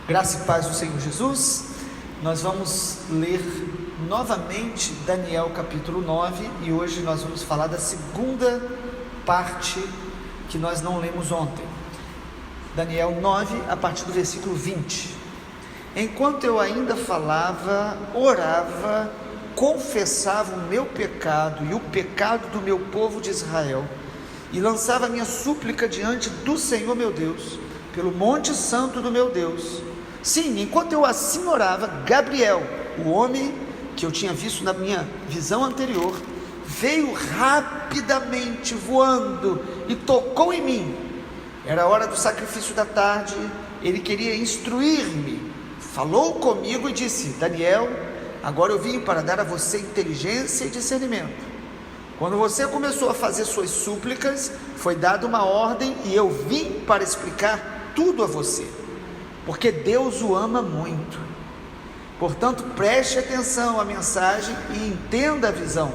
Graça e paz do Senhor Jesus. Nós vamos ler novamente Daniel capítulo 9 e hoje nós vamos falar da segunda parte que nós não lemos ontem. Daniel 9, a partir do versículo 20. Enquanto eu ainda falava, orava, confessava o meu pecado e o pecado do meu povo de Israel, e lançava minha súplica diante do Senhor meu Deus, pelo monte santo do meu Deus. Sim, enquanto eu assim orava, Gabriel, o homem que eu tinha visto na minha visão anterior, veio rapidamente voando e tocou em mim. Era a hora do sacrifício da tarde. Ele queria instruir-me, falou comigo e disse: Daniel, agora eu vim para dar a você inteligência e discernimento. Quando você começou a fazer suas súplicas, foi dada uma ordem e eu vim para explicar tudo a você, porque Deus o ama muito. Portanto, preste atenção à mensagem e entenda a visão.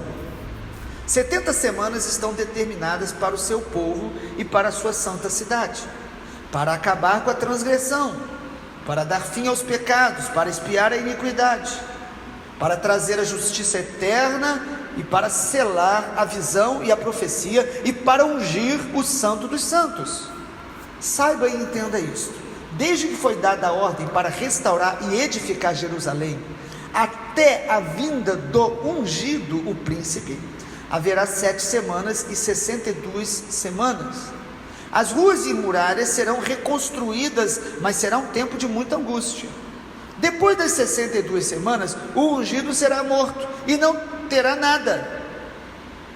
70 semanas estão determinadas para o seu povo e para a sua santa cidade, para acabar com a transgressão, para dar fim aos pecados, para expiar a iniquidade, para trazer a justiça eterna e para selar a visão e a profecia e para ungir o santo dos santos. Saiba e entenda isto: desde que foi dada a ordem para restaurar e edificar Jerusalém, até a vinda do ungido, o príncipe, haverá 7 semanas e 62 semanas. As ruas e muralhas serão reconstruídas, mas será um tempo de muita angústia. Depois das 62 semanas, o ungido será morto e não terá nada.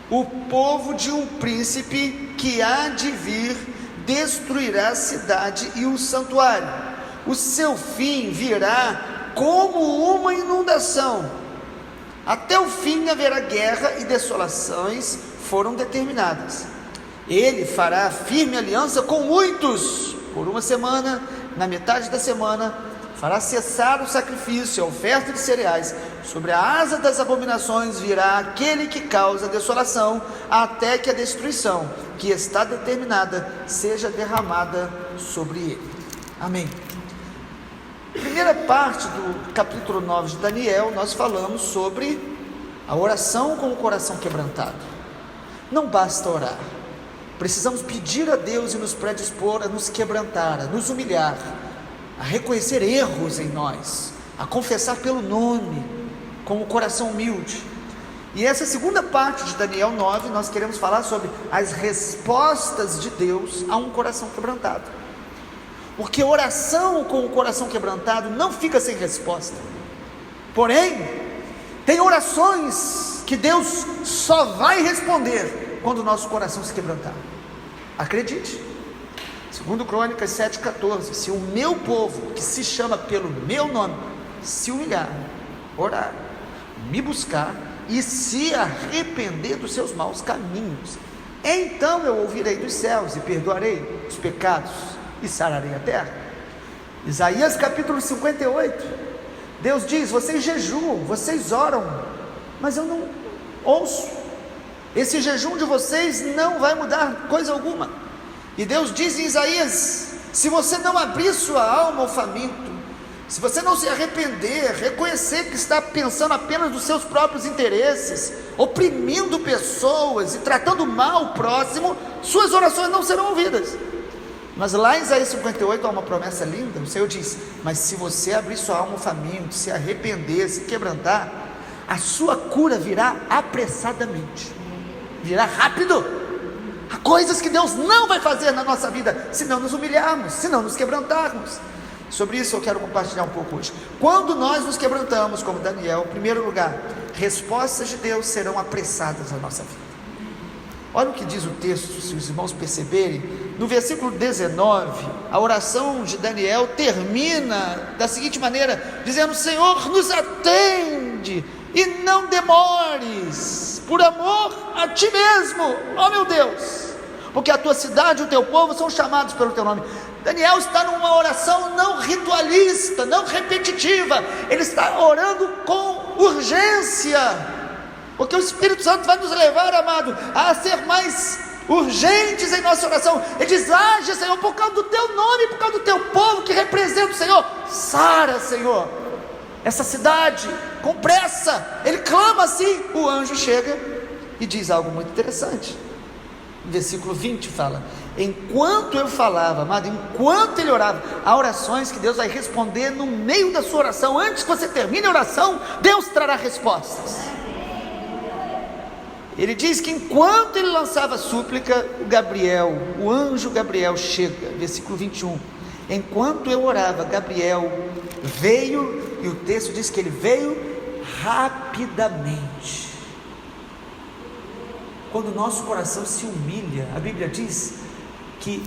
O povo de um príncipe que há de vir destruirá a cidade e o santuário. O seu fim virá como uma inundação. Até o fim haverá guerra e desolações foram determinadas. Ele fará firme aliança com muitos por 1 semana. Na metade da semana fará cessar o sacrifício, a oferta de cereais. Sobre a asa das abominações virá aquele que causa desolação, até que a destruição que está determinada seja derramada sobre ele. Amém. Primeira parte do capítulo 9 de Daniel, nós falamos sobre a oração com o coração quebrantado. Não basta orar, precisamos pedir a Deus e nos predispor a nos quebrantar, a nos humilhar, a reconhecer erros em nós, a confessar pelo nome, com o coração humilde. E essa segunda parte de Daniel 9, nós queremos falar sobre as respostas de Deus a um coração quebrantado, porque oração com o coração quebrantado não fica sem resposta. Porém, tem orações que Deus só vai responder quando o nosso coração se quebrantar. Acredite, 2 Crônicas 7,14, se o meu povo, que se chama pelo meu nome, se humilhar, orar, me buscar e se arrepender dos seus maus caminhos, então eu ouvirei dos céus e perdoarei os pecados e sararei a terra. Isaías capítulo 58, Deus diz: vocês jejuam, vocês oram, mas eu não ouço. Esse jejum de vocês não vai mudar coisa alguma. E Deus diz em Isaías: se você não abrir sua alma ao faminto, se você não se arrepender, reconhecer que está pensando apenas nos seus próprios interesses, oprimindo pessoas e tratando mal o próximo, suas orações não serão ouvidas. Mas lá em Isaías 58 há uma promessa linda. O Senhor diz: mas se você abrir sua alma ao faminto, se arrepender, se quebrantar, a sua cura virá apressadamente, virá rápido. Há coisas que Deus não vai fazer na nossa vida se não nos humilharmos, se não nos quebrantarmos. Sobre isso eu quero compartilhar um pouco hoje. Quando nós nos quebrantamos, como Daniel, em primeiro lugar, respostas de Deus serão apressadas na nossa vida. Olha o que diz o texto, se os irmãos perceberem. No versículo 19, a oração de Daniel termina da seguinte maneira, dizendo: Senhor, nos atende e não demores, por amor a ti mesmo, ó meu Deus, porque a tua cidade e o teu povo são chamados pelo teu nome. Daniel está numa oração não ritualista, não repetitiva, ele está orando com urgência, porque o Espírito Santo vai nos levar, amado, a ser mais urgentes em nossa oração. Ele diz: age, Senhor, por causa do teu nome, por causa do teu povo que representa o Senhor. Sara, Senhor, essa cidade, com pressa. Ele clama assim. O anjo chega e diz algo muito interessante. No versículo 20 fala: enquanto eu falava, amado, enquanto ele orava, há orações que Deus vai responder no meio da sua oração. Antes que você termine a oração, Deus trará respostas. Ele diz que enquanto ele lançava súplica, o anjo Gabriel chega, versículo 21, enquanto eu orava, Gabriel veio, e o texto diz que ele veio rapidamente. Quando o nosso coração se humilha, a Bíblia diz que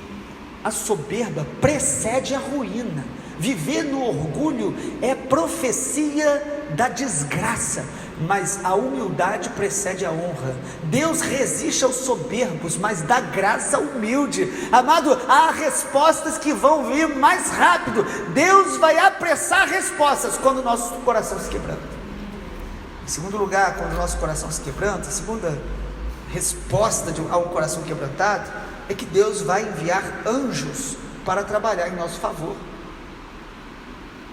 a soberba precede a ruína. Viver no orgulho é profecia da desgraça, mas a humildade precede a honra. Deus resiste aos soberbos, mas dá graça ao humilde. Amado, há respostas que vão vir mais rápido. Deus vai apressar respostas quando o nosso coração se quebranta. Em segundo lugar, quando o nosso coração se quebranta, a segunda resposta a um coração quebrantado é que Deus vai enviar anjos para trabalhar em nosso favor.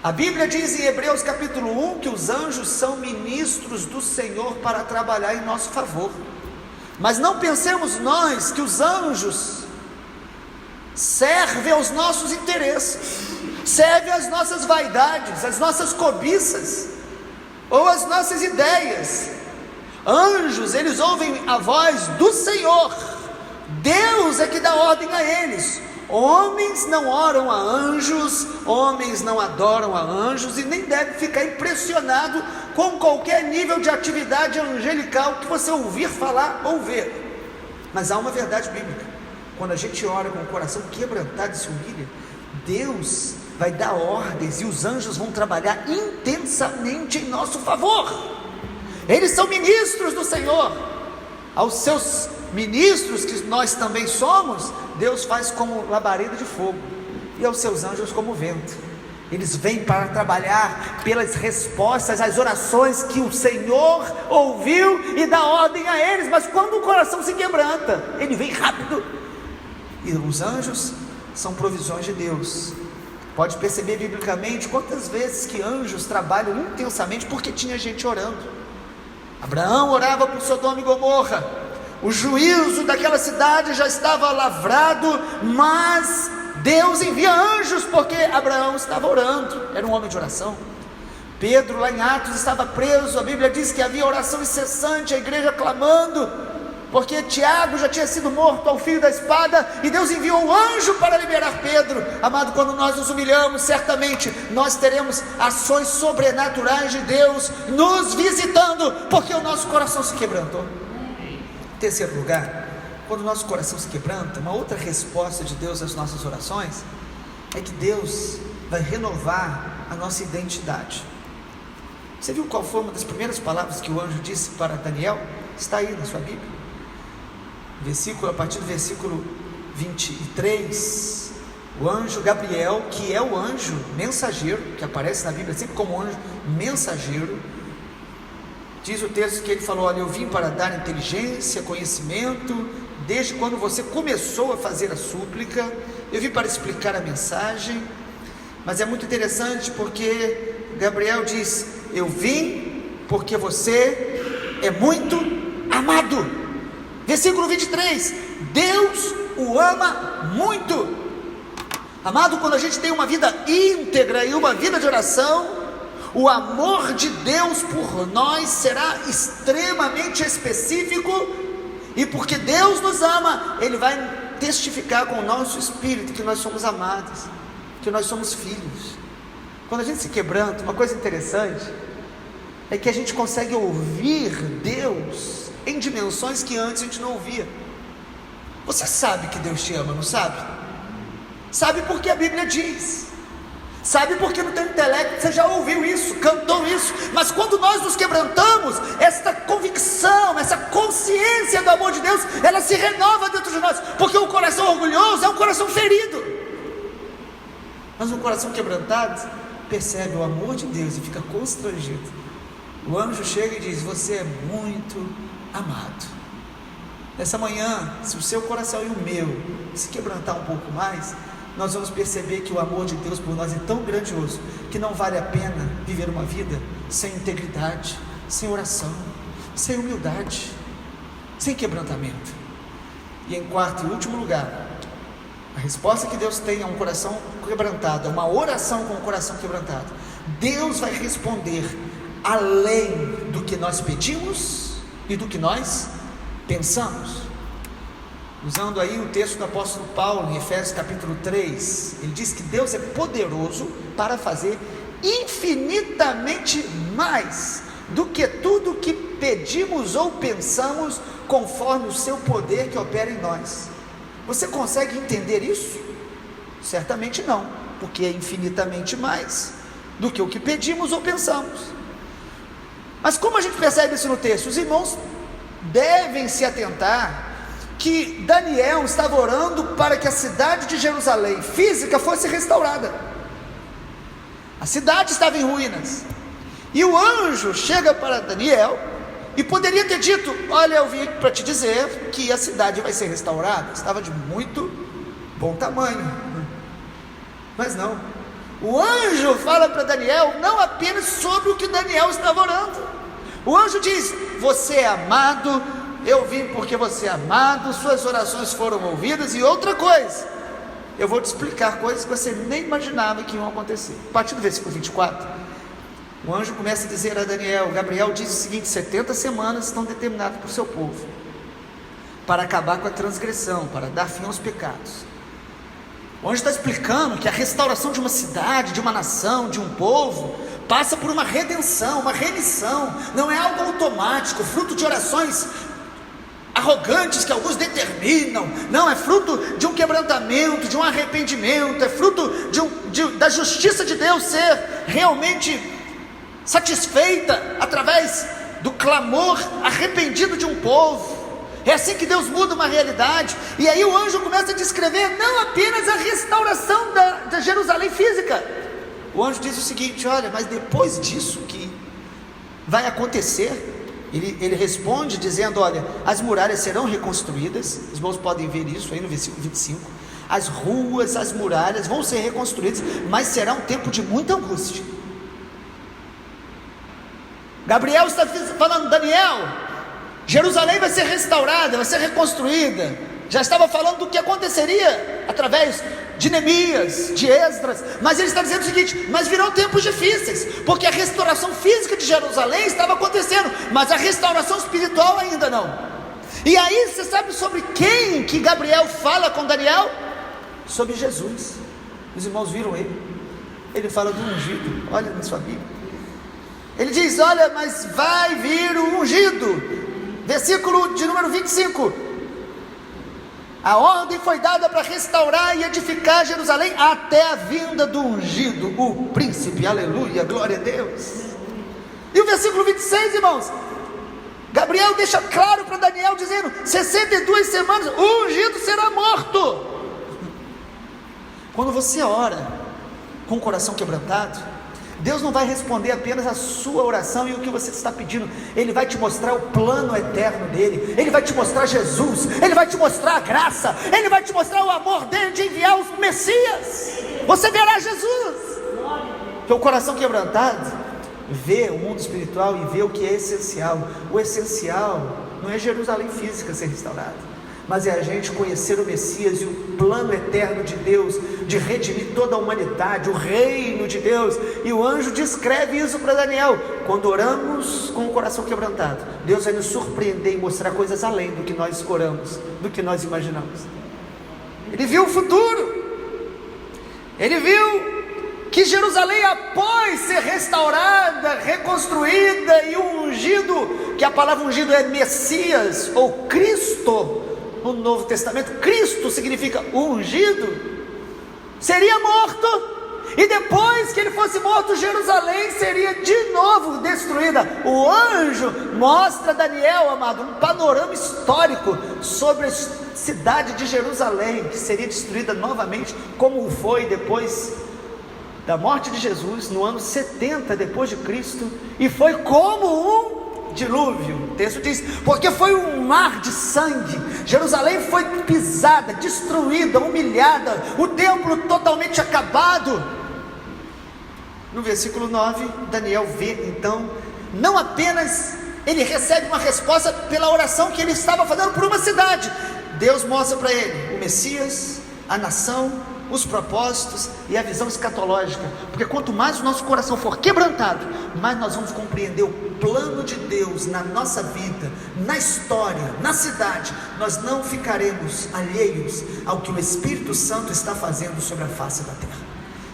A Bíblia diz em Hebreus capítulo 1 que os anjos são ministros do Senhor para trabalhar em nosso favor. Mas não pensemos nós que os anjos servem aos nossos interesses, servem às nossas vaidades, às nossas cobiças ou às nossas ideias. Anjos, eles ouvem a voz do Senhor. Deus é que dá ordem a eles. Homens não oram a anjos, homens não adoram a anjos, e nem deve ficar impressionado com qualquer nível de atividade angelical que você ouvir falar ou ver. Mas há uma verdade bíblica: quando a gente ora com o coração quebrantado e se humilha, Deus vai dar ordens e os anjos vão trabalhar intensamente em nosso favor. Eles são ministros do Senhor. Aos seus ministros, que nós também somos, Deus faz como labareda de fogo, e aos seus anjos como vento. Eles vêm para trabalhar pelas respostas às orações que o Senhor ouviu e dá ordem a eles. Mas quando o coração se quebranta, ele vem rápido. E os anjos são provisões de Deus. Pode perceber biblicamente quantas vezes que anjos trabalham intensamente porque tinha gente orando. Abraão orava por Sodoma e Gomorra. O juízo daquela cidade já estava lavrado, mas Deus envia anjos porque Abraão estava orando. Era um homem de oração. Pedro, lá em Atos, estava preso. A Bíblia diz que havia oração incessante, a igreja clamando, porque Tiago já tinha sido morto ao fio da espada, e Deus enviou um anjo para liberar Pedro. Amado, quando nós nos humilhamos, certamente nós teremos ações sobrenaturais de Deus nos visitando, porque o nosso coração se quebrantou. Em terceiro lugar, quando o nosso coração se quebranta, uma outra resposta de Deus às nossas orações é que Deus vai renovar a nossa identidade. Você viu qual foi uma das primeiras palavras que o anjo disse para Daniel? Está aí na sua Bíblia. A partir do versículo 23, o anjo Gabriel, que é o anjo mensageiro, que aparece na Bíblia sempre como anjo mensageiro, diz o texto que ele falou: olha, eu vim para dar inteligência, conhecimento, desde quando você começou a fazer a súplica, eu vim para explicar a mensagem. Mas é muito interessante porque Gabriel diz: eu vim porque você é muito amado. Versículo 23, Deus o ama muito. Amado, quando a gente tem uma vida íntegra e uma vida de oração, o amor de Deus por nós será extremamente específico, e porque Deus nos ama, Ele vai testificar com o nosso espírito que nós somos amados, que nós somos filhos. Quando a gente se quebranta, uma coisa interessante é que a gente consegue ouvir Deus em dimensões que antes a gente não ouvia. Você sabe que Deus te ama, não sabe? Sabe porque a Bíblia diz, sabe porque no teu intelecto você já ouviu isso, cantou isso. Mas quando nós nos quebrantamos, essa convicção, essa consciência do amor de Deus, ela se renova dentro de nós, porque o coração orgulhoso é um coração ferido, mas um coração quebrantado percebe o amor de Deus e fica constrangido. O anjo chega e diz: você é muito amado. Nessa manhã, se o seu coração e o meu se quebrantar um pouco mais, nós vamos perceber que o amor de Deus por nós é tão grandioso, que não vale a pena viver uma vida sem integridade, sem oração, sem humildade, sem quebrantamento. E em quarto e último lugar, a resposta que Deus tem a um coração quebrantado, a uma oração com o coração quebrantado, Deus vai responder além do que nós pedimos e do que nós pensamos. Usando aí o texto do apóstolo Paulo em Efésios capítulo 3, ele diz que Deus é poderoso para fazer infinitamente mais do que tudo que pedimos ou pensamos, conforme o seu poder que opera em nós. Você consegue entender isso? Certamente não, porque é infinitamente mais do que o que pedimos ou pensamos. Mas como a gente percebe isso no texto? Os irmãos devem se atentar que Daniel estava orando para que a cidade de Jerusalém física fosse restaurada. A cidade estava em ruínas, e o anjo chega para Daniel e poderia ter dito: olha, eu vim para te dizer que a cidade vai ser restaurada. Estava de muito bom tamanho, mas não. O anjo fala para Daniel não apenas sobre o que Daniel estava orando. O anjo diz: você é amado, eu vim porque você é amado, suas orações foram ouvidas, e outra coisa, eu vou te explicar coisas que você nem imaginava que iam acontecer. A partir do versículo 24, o anjo começa a dizer a Daniel, Gabriel diz o seguinte: 70 semanas estão determinadas para o seu povo, para acabar com a transgressão, para dar fim aos pecados. O anjo está explicando que a restauração de uma cidade, de uma nação, de um povo, passa por uma redenção, uma remissão. Não é algo automático, fruto de orações arrogantes que alguns determinam. Não, é fruto de um quebrantamento, de um arrependimento, é fruto da justiça de Deus ser realmente satisfeita através do clamor arrependido de um povo. É assim que Deus muda uma realidade. E aí o anjo começa a descrever não apenas a restauração da Jerusalém física. O anjo diz o seguinte: olha, mas depois disso que vai acontecer, ele responde dizendo: olha, as muralhas serão reconstruídas. Os irmãos podem ver isso aí no versículo 25. As ruas, as muralhas vão ser reconstruídas, mas será um tempo de muita angústia. Gabriel está falando: Daniel, Jerusalém vai ser restaurada, vai ser reconstruída. Já estava falando do que aconteceria através de Neemias, de Esdras, mas ele está dizendo o seguinte: mas virão tempos difíceis, porque a restauração física de Jerusalém estava acontecendo, mas a restauração espiritual ainda não. E aí você sabe sobre quem que Gabriel fala com Daniel? Sobre Jesus. Os irmãos viram ele fala do ungido. Olha na sua Bíblia, ele diz: olha, mas vai vir o ungido. Versículo de número 25: a ordem foi dada para restaurar e edificar Jerusalém até a vinda do ungido, o príncipe. Aleluia, glória a Deus. E o versículo 26, irmãos, Gabriel deixa claro para Daniel, dizendo: 62 semanas, o ungido será morto. Quando você ora com o coração quebrantado, Deus não vai responder apenas a sua oração e o que você está pedindo. Ele vai te mostrar o plano eterno dele. Ele vai te mostrar Jesus. Ele vai te mostrar a graça. Ele vai te mostrar o amor dele de enviar o Messias. Você verá Jesus. Porque o coração quebrantado vê o mundo espiritual e vê o que é essencial. O essencial não é Jerusalém física ser restaurada, mas é a gente conhecer o Messias e o plano eterno de Deus, de redimir toda a humanidade, o reino de Deus. E o anjo descreve isso para Daniel: quando oramos com o coração quebrantado, Deus vai nos surpreender e mostrar coisas além do que nós oramos, do que nós imaginamos. Ele viu o futuro, ele viu que Jerusalém, após ser restaurada, reconstruída, e o ungido, que a palavra ungido é Messias ou Cristo. No Novo Testamento, Cristo significa ungido, seria morto, e depois que ele fosse morto, Jerusalém seria de novo destruída. O anjo mostra a Daniel, amado, um panorama histórico sobre a cidade de Jerusalém, que seria destruída novamente, como foi depois da morte de Jesus, no ano 70 depois de Cristo, e foi como um dilúvio. O texto diz, porque foi um mar de sangue. Jerusalém foi pisada, destruída, humilhada, o templo totalmente acabado. No versículo 9, Daniel vê então, não apenas ele recebe uma resposta pela oração que ele estava fazendo por uma cidade. Deus mostra para ele o Messias, a nação, os propósitos e a visão escatológica, porque quanto mais o nosso coração for quebrantado, mais nós vamos compreender o plano de Deus na nossa vida, na história, na cidade. Nós não ficaremos alheios ao que o Espírito Santo está fazendo sobre a face da terra.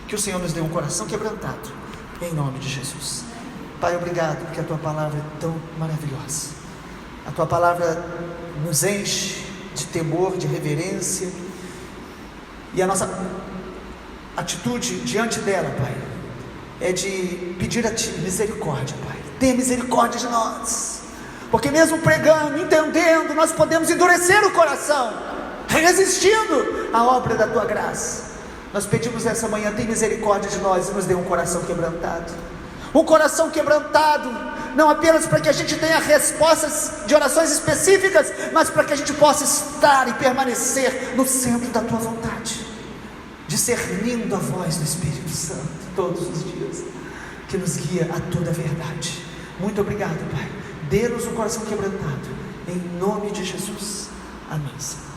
Que o Senhor nos dê um coração quebrantado, em nome de Jesus. Pai, obrigado, porque a Tua palavra é tão maravilhosa. A Tua palavra nos enche de temor, de reverência, e a nossa atitude diante dela, Pai, é de pedir a Ti misericórdia, Pai. Tenha misericórdia de nós, porque mesmo pregando, entendendo, nós podemos endurecer o coração, resistindo à obra da Tua graça. Nós pedimos essa manhã, tem misericórdia de nós e nos dê um coração quebrantado. Um coração quebrantado, não apenas para que a gente tenha respostas de orações específicas, mas para que a gente possa estar e permanecer no centro da Tua vontade, discernindo a voz do Espírito Santo todos os dias, que nos guia a toda a verdade. Muito obrigado, Pai. Dê-nos um coração quebrantado, em nome de Jesus. Amém.